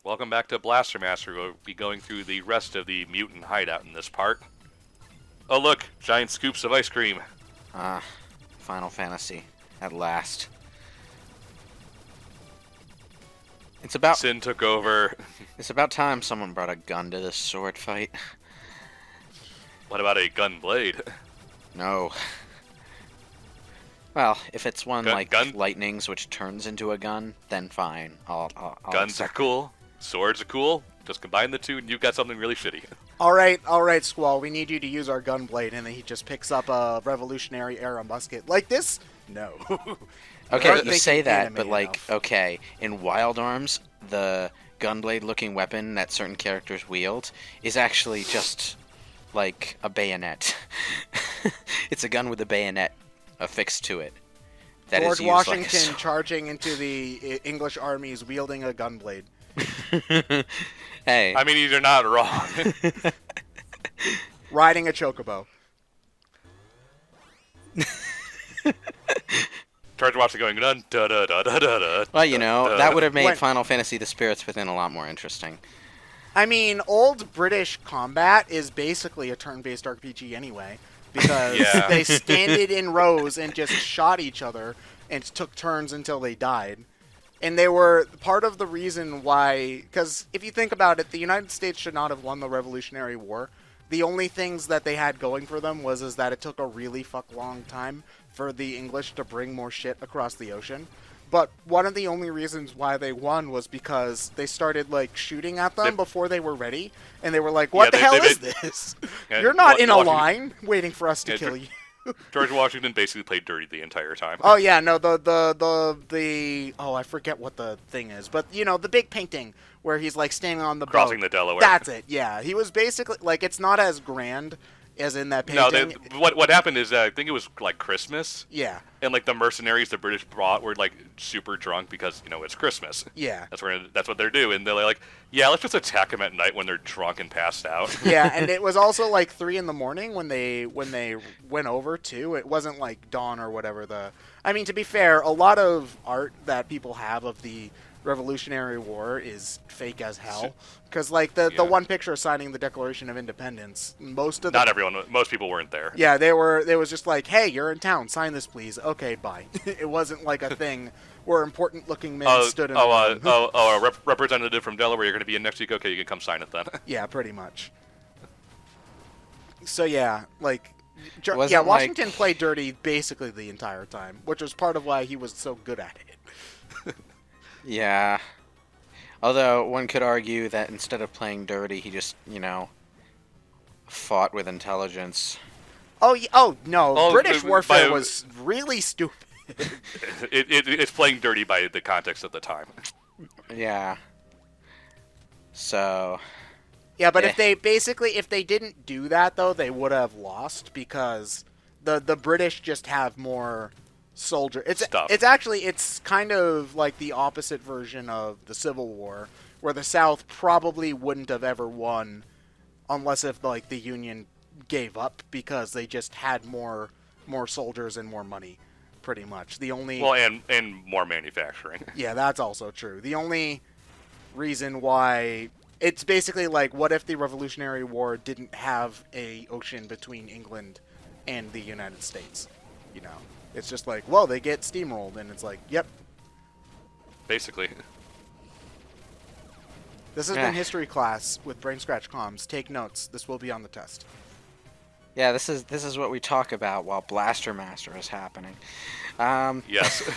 Welcome back to Blaster Master. We'll be going through the rest of the mutant hideout in this part. Oh look, giant scoops of ice cream. Ah, Final Fantasy, at last. Sin took over. It's about time someone brought a gun to this sword fight. What about a gun blade? No. Well, if it's one like gun? lightnings, which turns into a gun, then fine. I'll Guns are cool. Swords are cool. Just combine the two and you've got something really shitty. All right, Squall. We need you to use our gun blade, and then he just picks up a Revolutionary Era musket like this. No. Okay, you say that, but like, okay, in Wild Arms, the gunblade-looking weapon that certain characters wield is actually just like a bayonet. It's a gun with a bayonet affixed to it. That George Washington charging into the English armies wielding a gun blade. Hey. I mean, you're not wrong. Riding a chocobo. George Washington going dun da da da da da. Well, you know, that would have made Final Fantasy: The Spirits Within a lot more interesting. I mean, old British combat is basically a turn-based RPG anyway, because they standed in rows and just shot each other and took turns until they died. And they were part of the reason why, because if you think about it, the United States should not have won the Revolutionary War. The only things that they had going for them was that it took a really long time for the English to bring more shit across the ocean. But one of the only reasons why they won was because they started like shooting at them before they were ready, and they were like, "What the hell is this? You're not in a line waiting for us to kill you." George Washington basically played dirty the entire time. Oh yeah, no, the I forget what the thing is, but you know, the big painting where he's like standing on the crossing boat. the Delaware. That's it. Yeah, he was basically like, it's not as grand as in that painting. No, what happened is I think it was like Christmas. Yeah. And like the mercenaries the British brought were like super drunk because it's Christmas. Yeah. That's what they're doing, and they're like, yeah, let's just attack them at night when they're drunk and passed out. Yeah, and it was also like 3 in the morning when they went over too. It wasn't like dawn or whatever. I mean, to be fair, a lot of art that people have of the Revolutionary War is fake as hell. Because like the one picture signing the Declaration of Independence, most people weren't there. Yeah, they was just like, hey, you're in town, sign this please. Okay, bye. It wasn't like a thing where important looking men stood in a representative from Delaware, you're going to be in next week. Okay, you can come sign it then. Yeah, pretty much. So yeah, like Washington played dirty basically the entire time, which was part of why he was so good at it. Yeah. Although one could argue that instead of playing dirty, he just, fought with intelligence. No, British warfare was really stupid. It's playing dirty by the context of the time. Yeah. So. Yeah, but if they didn't do that though, they would have lost because the British just have more soldier. It's kind of like the opposite version of the Civil War, where the South probably wouldn't have ever won unless if like the Union gave up, because they just had more soldiers and more money, pretty much. And more manufacturing. Yeah, that's also true. The only reason why it's basically like, what if the Revolutionary War didn't have a ocean between England and the United States? It's just like, well, they get steamrolled, and it's like, yep. Basically. This has been history class with BrainScratch Comms. Take notes. This will be on the test. Yeah, this is what we talk about while Blaster Master is happening. Yes.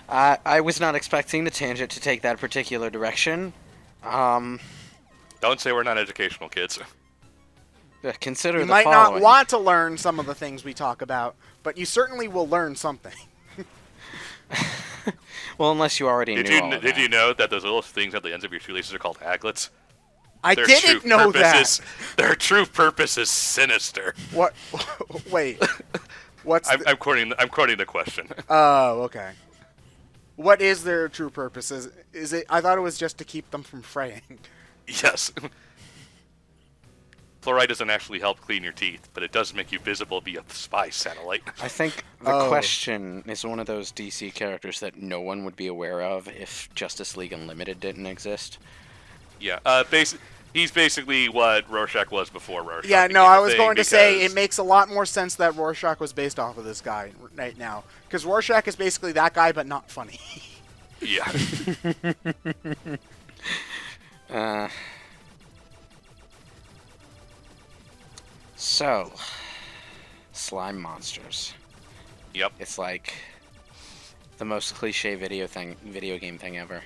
I was not expecting the tangent to take that particular direction. Don't say we're not educational, kids. Consider you the might following. not want to learn some of the things we talk about, but you certainly will learn something. Well, unless you already knew all of that. Did you know that those little things at the ends of your shoelaces are called aglets? I didn't know that. Their true purpose is sinister. What? Wait. I'm quoting the question. Oh, okay. What is their true purpose? Is it? I thought it was just to keep them from fraying. Yes. Fluoride doesn't actually help clean your teeth, but it does make you visible via the spy satellite. I think the Question is one of those DC characters that no one would be aware of if Justice League Unlimited didn't exist. Yeah, he's basically what Rorschach was before Rorschach. Yeah, no, I was going to say it makes a lot more sense that Rorschach was based off of this guy right now. Because Rorschach is basically that guy, but not funny. Yeah. So, slime monsters. Yep. It's like the most cliche video game thing ever.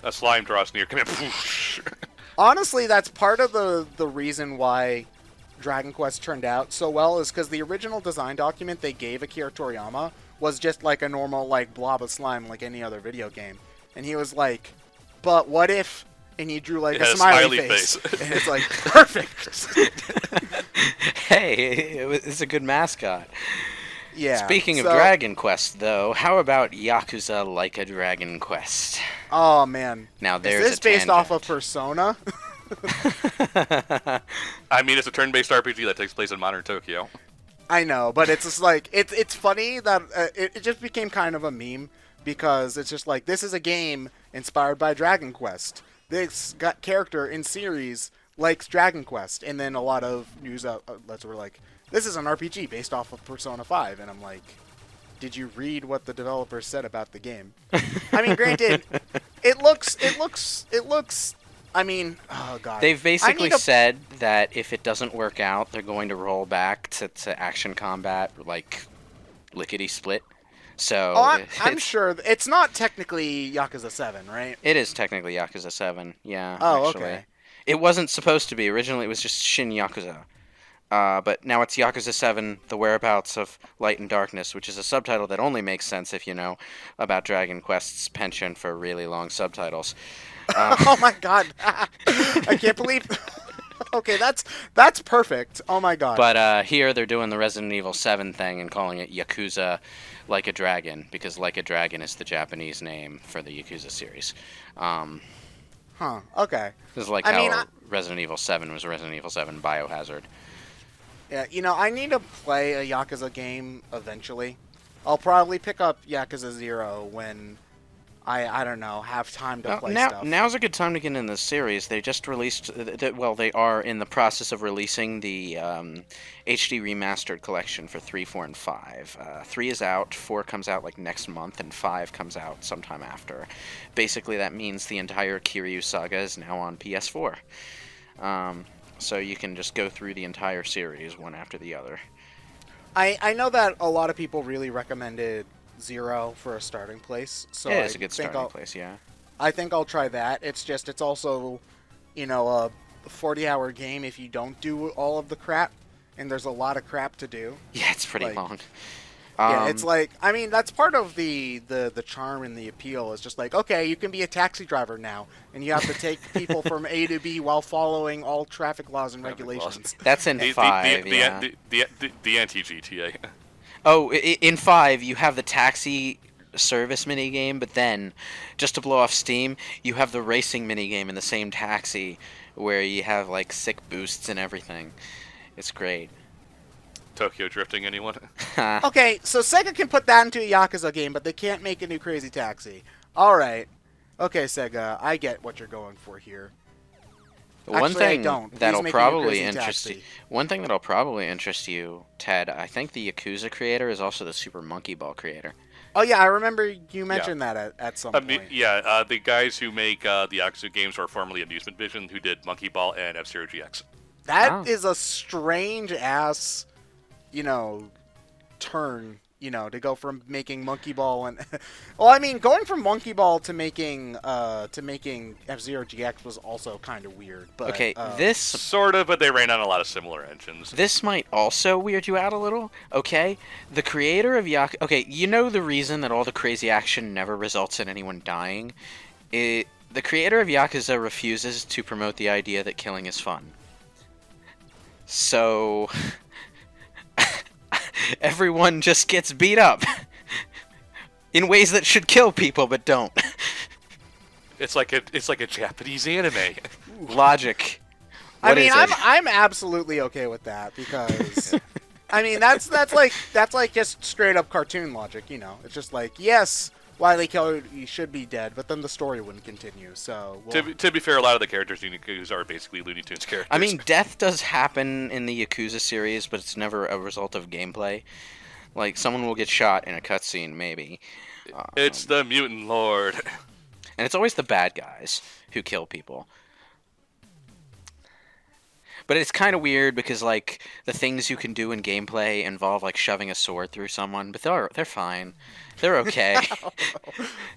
A slime draws near. Come here. Honestly, that's part of the reason why Dragon Quest turned out so well is because the original design document they gave Akira Toriyama was just like a normal like blob of slime like any other video game. And he was like, but what if... And he drew like a smiley face. And it's like, perfect. Hey, it's a good mascot. Yeah. Speaking of Dragon Quest, though, how about Yakuza Like a Dragon Quest? Oh, man. Now there's Is this based off of Persona? I mean, it's a turn-based RPG that takes place in modern Tokyo. I know, but it's just like, it's funny that it just became kind of a meme because it's just like, this is a game inspired by Dragon Quest. This character in series likes Dragon Quest, and then a lot of news outlets were like, this is an RPG based off of Persona 5, and I'm like, did you read what the developer said about the game? I mean, granted, it looks, I mean, oh god. They've basically said that if it doesn't work out, they're going to roll back to action combat, like, lickety-split. So I'm sure it's not technically Yakuza 7, right? It is technically Yakuza 7, yeah. Oh, actually. okay. It wasn't supposed to be. Originally, it was just Shin Yakuza. But now it's Yakuza 7, The Whereabouts of Light and Darkness, which is a subtitle that only makes sense if you know about Dragon Quest's penchant for really long subtitles. Oh my god. I can't believe... Okay, that's perfect. Oh my god. But here they're doing the Resident Evil 7 thing and calling it Yakuza Like a Dragon, because Like a Dragon is the Japanese name for the Yakuza series. Okay. This is like how Resident Evil 7 was Resident Evil 7 Biohazard. Yeah, I need to play a Yakuza game eventually. I'll probably pick up Yakuza 0 when I don't know, have time to play stuff. Now's a good time to get in this series. They just released, they are in the process of releasing the HD Remastered collection for 3, 4, and 5. 3 is out, 4 comes out like next month, and 5 comes out sometime after. Basically, that means the entire Kiryu saga is now on PS4. So you can just go through the entire series one after the other. I know that a lot of people really recommended 0 for a starting place. So it is a good starting place, yeah. I think I'll try that. It's also, a 40-hour game if you don't do all of the crap, and there's a lot of crap to do. Yeah, it's pretty long. Yeah, it's like, I mean, that's part of the charm and the appeal. Is just like, okay, you can be a taxi driver now, and you have to take people from A to B while following all traffic laws and regulations. That's in 5, yeah. The anti-GTA. Oh, in 5, you have the taxi service minigame, but then, just to blow off steam, you have the racing minigame in the same taxi, where you have, like, sick boosts and everything. It's great. Tokyo drifting, anyone? Okay, so Sega can put that into a Yakuza game, but they can't make a new Crazy Taxi. Alright. Okay, Sega, I get what you're going for here. One thing that'll probably interest you, Ted, I think the Yakuza creator is also the Super Monkey Ball creator. Oh yeah, I remember you mentioned that at some point. Yeah, the guys who make the Yakuza games are formerly Amusement Vision, who did Monkey Ball and F-Zero GX. That is a strange ass, turn, to go from making Monkey Ball and well, I mean, going from Monkey Ball to making F-Zero GX was also kind of weird. But okay, this sort of, but they ran on a lot of similar engines. This might also weird you out a little. Okay, the creator of Yakuza. Okay, the reason that all the crazy action never results in anyone dying. The creator of Yakuza refuses to promote the idea that killing is fun. So everyone just gets beat up in ways that should kill people but don't. It's like a Japanese anime. Logic. I mean, I'm absolutely okay with that because, I mean, that's like just straight up cartoon logic, you know. It's just like, yes, Wile E. Coyote should be dead, but then the story wouldn't continue. So to be fair, a lot of the characters in Yakuza are basically Looney Tunes characters. I mean, death does happen in the Yakuza series, but it's never a result of gameplay. Like, someone will get shot in a cutscene, maybe. It's the Mutant Lord. And it's always the bad guys who kill people. But it's kind of weird because, like, the things you can do in gameplay involve, like, shoving a sword through someone, but they're fine. They're okay.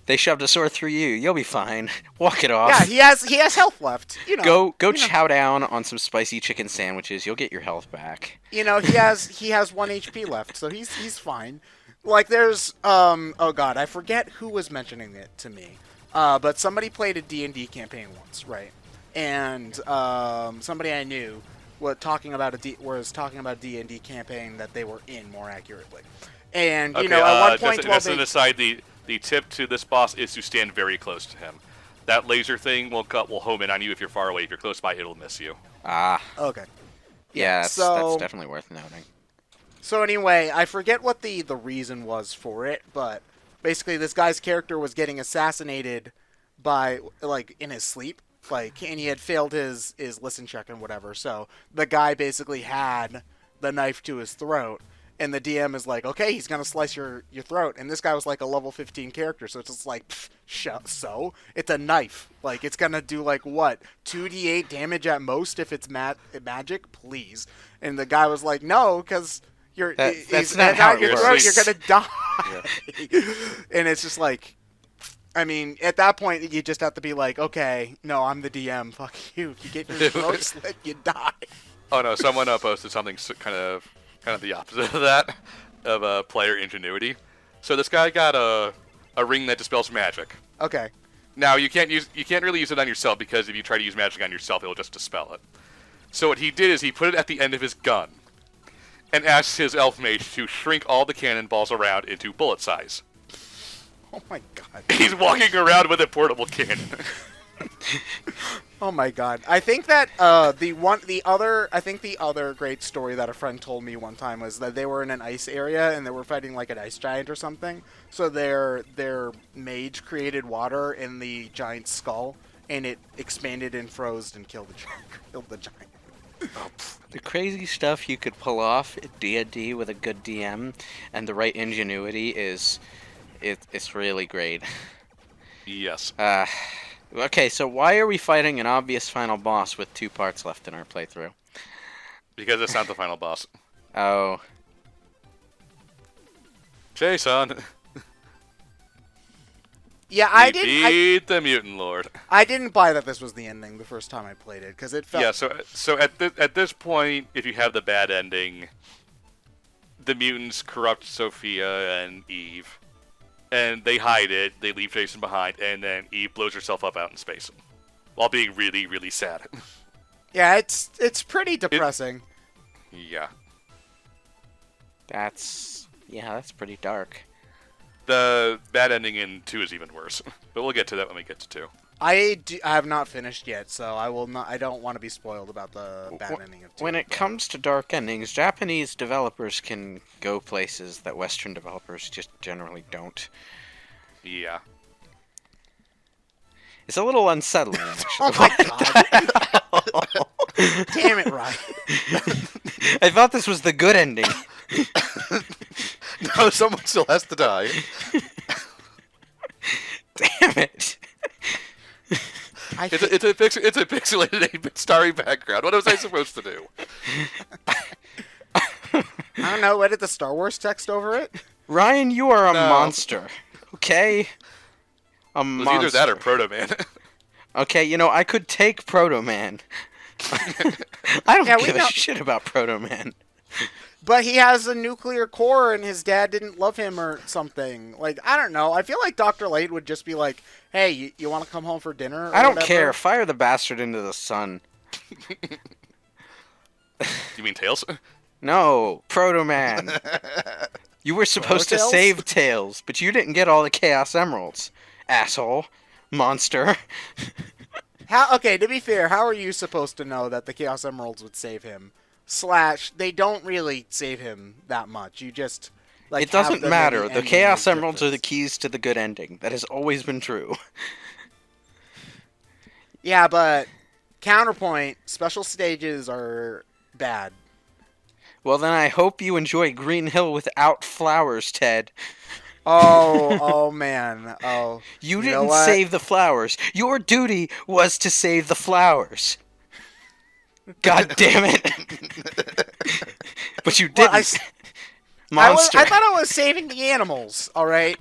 They shoved a sword through you. You'll be fine. Walk it off. Yeah, he has health left. You know. Go chow down on some spicy chicken sandwiches. You'll get your health back. You know, he has 1 HP left, so he's fine. Like, there's oh god, I forget who was mentioning it to me. But somebody played a D&D campaign once, right? And somebody I knew was talking about a D&D campaign that they were in, more accurately. And you know, at one point, just an aside, the tip to this boss is to stand very close to him. That laser thing will home in on you if you're far away. If you're close by, it'll miss you. Ah. Okay. Yeah, that's definitely worth noting. So anyway, I forget what the reason was for it, but basically this guy's character was getting assassinated by, like, in his sleep. Like, and he had failed his listen check and whatever, so the guy basically had the knife to his throat, and the DM is like, okay, he's gonna slice your throat, and this guy was like a level 15 character, so it's just like, so? It's a knife. Like, it's gonna do, like, what, 2d8 damage at most if it's magic? Please. And the guy was like, no, because that's not how it works. You're gonna die. Yeah. And it's just like, I mean, at that point, you just have to be like, okay, no, I'm the DM. Fuck you. If you get your throat slit, you die. Oh no, someone posted something kind of the opposite of that, of player ingenuity. So this guy got a ring that dispels magic. Okay. Now you can't really use it on yourself, because if you try to use magic on yourself, it'll just dispel it. So what he did is he put it at the end of his gun, and asked his elf mage to shrink all the cannonballs around into bullet size. Oh my god. He's walking around with a portable cannon. Oh my god. I think that the other great story that a friend told me one time was that they were in an ice area and they were fighting like an ice giant or something. So their mage created water in the giant's skull, and it expanded and froze and killed the giant. The crazy stuff you could pull off at D&D with a good DM and the right ingenuity it's really great. Yes. Okay, so why are we fighting an obvious final boss with 2 parts left in our playthrough? Because it's not the final boss. Oh. Jason. Yeah, I beat the Mutant Lord. I didn't buy that this was the ending the first time I played it, because it felt... Yeah, so at this point, if you have the bad ending, the mutants corrupt Sophia and Eve, and they hide it, they leave Jason behind, and then Eve blows herself up out in space, while being really, really sad. Yeah, it's pretty depressing. Yeah. That's pretty dark. The bad ending in 2 is even worse, but we'll get to that when we get to 2. I have not finished yet, so I don't want to be spoiled about the bad ending of 2. When it comes to dark endings, Japanese developers can go places that Western developers just generally don't. Yeah. It's a little unsettling, actually. Oh my god. Damn it, Ryan. I thought this was the good ending. No, someone still has to die. Damn it. It's a pixelated 8-bit starry background. What was I supposed to do? I don't know. Edit the Star Wars text over it? Ryan, you are a monster. Okay? A monster. Either that or Proto Man. Okay, you know, I could take Proto Man. I don't give a shit about Proto Man. But he has a nuclear core and his dad didn't love him or something. Like, I don't know. I feel like Dr. Light would just be like, hey, you want to come home for dinner? I don't care. Fire the bastard into the sun. You mean Tails? No, Proto Man. You were supposed to save Tails, but you didn't get all the Chaos Emeralds. Asshole. Monster. Okay, to be fair, how are you supposed to know that the Chaos Emeralds would save him? / they don't really save him that much. You just like it doesn't matter. The Chaos Emeralds are the difference. keys to the good ending. That has always been true. Yeah, but counterpoint, special stages are bad. Well, then I hope you enjoy Green Hill without flowers, Ted. Oh man. Oh. You didn't save the flowers. Your duty was to save the flowers. God damn it. But you didn't. Monster. I thought I was saving the animals, all right?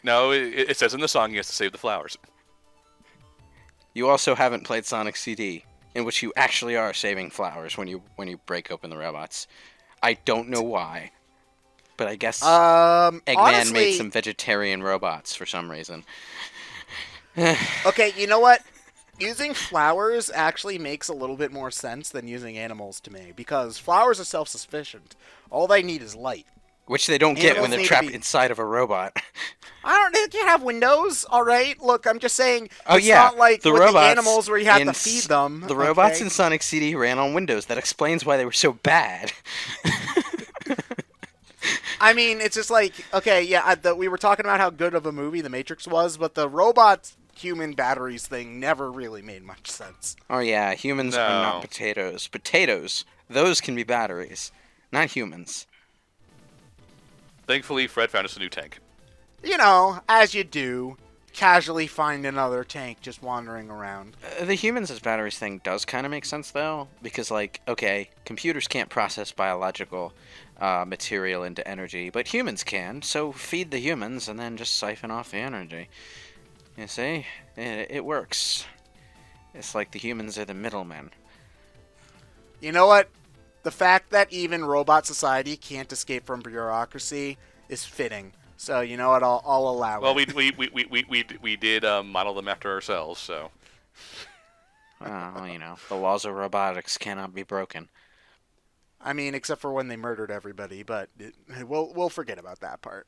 No, it says in the song you have to save the flowers. You also haven't played Sonic CD, in which you actually are saving flowers when you break open the robots. I don't know why. But I guess Eggman honestly, made some vegetarian robots for some reason. Okay, you know what? Using flowers actually makes a little bit more sense than using animals to me, because flowers are self-sufficient. All they need is light. Which they don't get when they're trapped inside of a robot. They can't have windows, all right? Look, I'm just saying, it's not like with the animals where you have to feed them. The robots in Sonic CD ran on Windows. That explains why they were so bad. I mean, it's just like, okay, yeah, we were talking about how good of a movie The Matrix was, but the robot human batteries thing never really made much sense. Oh yeah, humans are not potatoes. Potatoes, those can be batteries, not humans. Thankfully, Fred found us a new tank. You know, as you do, casually find another tank just wandering around. The humans as batteries thing does kind of make sense, though, because, like, okay, computers can't process biological material into energy, but humans can, so feed the humans and then just siphon off the energy. You see? It works. It's like the humans are the middlemen. You know what? The fact that even robot society can't escape from bureaucracy is fitting. So you know what? I'll allow it. Well, we did model them after ourselves, so. Well, you know, the laws of robotics cannot be broken. I mean, except for when they murdered everybody, but we'll forget about that part.